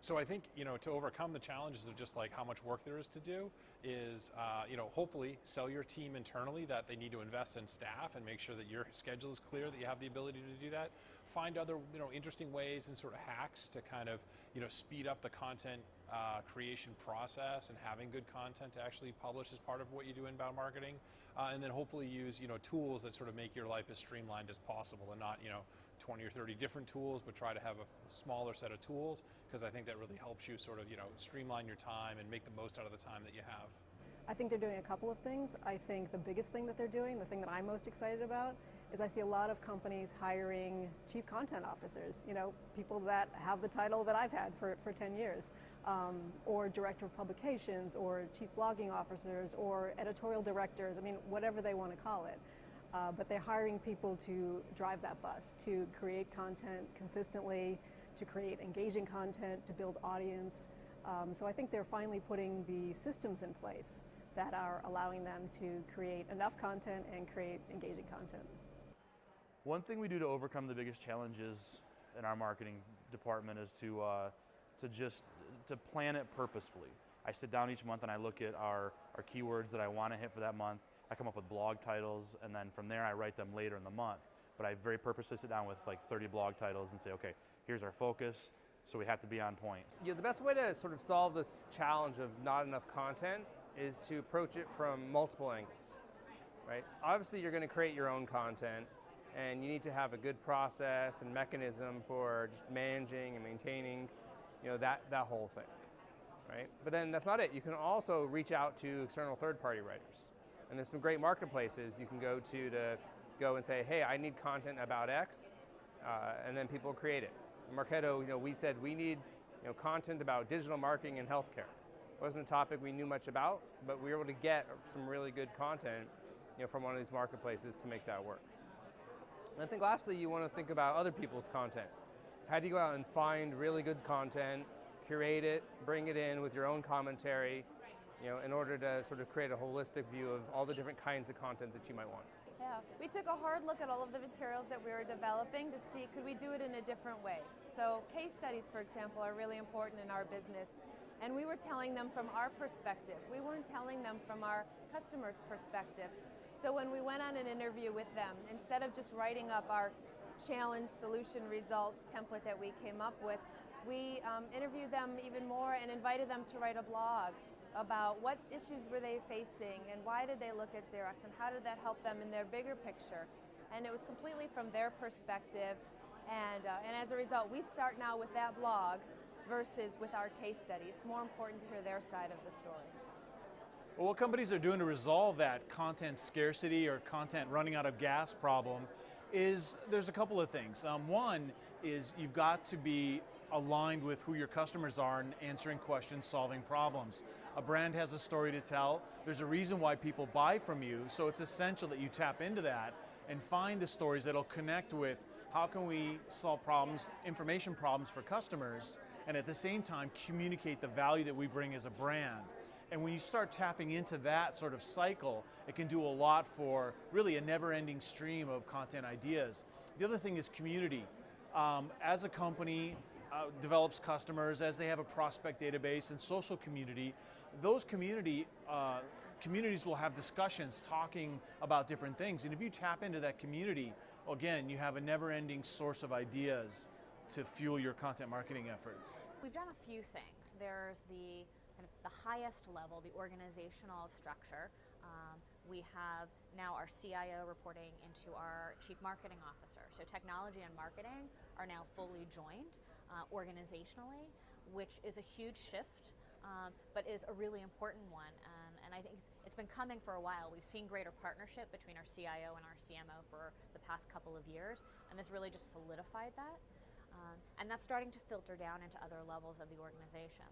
So I think, to overcome the challenges of just like how much work there is to do is, hopefully sell your team internally that they need to invest in staff and make sure that your schedule is clear, that you have the ability to do that. Find other, interesting ways and sort of hacks to kind of, speed up the content creation process and having good content to actually publish as part of what you do in inbound marketing. And then hopefully use, tools that sort of make your life as streamlined as possible and not, 20 or 30 different tools, but try to have a smaller set of tools, because I think that really helps you sort of, streamline your time and make the most out of the time that you have. I think they're doing a couple of things. I think the biggest thing that they're doing, the thing that I'm most excited about, is I see a lot of companies hiring chief content officers, people that have the title that I've had for 10 years, or director of publications, or chief blogging officers, or editorial directors, whatever they want to call it. But they're hiring people to drive that bus, to create content consistently, to create engaging content, to build audience. So I think they're finally putting the systems in place that are allowing them to create enough content and create engaging content. One thing we do to overcome the biggest challenges in our marketing department is to plan it purposefully. I sit down each month and I look at our keywords that I want to hit for that month. I come up with blog titles, and then from there I write them later in the month. But I very purposely sit down with like 30 blog titles and say, okay, here's our focus, so we have to be on point. Yeah, the best way to sort of solve this challenge of not enough content is to approach it from multiple angles, right? Obviously you're going to create your own content, and you need to have a good process and mechanism for just managing and maintaining, that whole thing, right? But then that's not it. You can also reach out to external third-party writers. And there's some great marketplaces you can go to go and say, hey, I need content about X, and then people create it. In Marketo, we said we need content about digital marketing and healthcare. It wasn't a topic we knew much about, but we were able to get some really good content from one of these marketplaces to make that work. And I think lastly, you want to think about other people's content. How do you go out and find really good content, curate it, bring it in with your own commentary, in order to sort of create a holistic view of all the different kinds of content that you might want. Yeah, we took a hard look at all of the materials that we were developing to see could we do it in a different way. So case studies, for example, are really important in our business, and we were telling them from our perspective. We weren't telling them from our customers' perspective. So when we went on an interview with them, instead of just writing up our challenge solution results template that we came up with, we interviewed them even more and invited them to write a blog about what issues were they facing and why did they look at Xerox and how did that help them in their bigger picture. And it was completely from their perspective, and as a result we start now with that blog versus with our case study. It's more important to hear their side of the story. Well, what companies are doing to resolve that content scarcity or content running out of gas problem is there's a couple of things. One is you've got to be aligned with who your customers are and answering questions, solving problems. A brand has a story to tell. There's a reason why people buy from you, so it's essential that you tap into that and find the stories that'll connect with how can we solve problems, information problems for customers, and at the same time communicate the value that we bring as a brand. And when you start tapping into that sort of cycle, it can do a lot for really a never-ending stream of content ideas. The other thing is community. As a company develops customers, as they have a prospect database and social community, those communities will have discussions talking about different things. And if you tap into that community, again, you have a never-ending source of ideas to fuel your content marketing efforts. We've done a few things. There's the highest level, the organizational structure. We have now our CIO reporting into our Chief Marketing Officer. So technology and marketing are now fully joined organizationally, which is a huge shift, but is a really important one. And I think it's been coming for a while. We've seen greater partnership between our CIO and our CMO for the past couple of years, and this really just solidified that. And that's starting to filter down into other levels of the organization.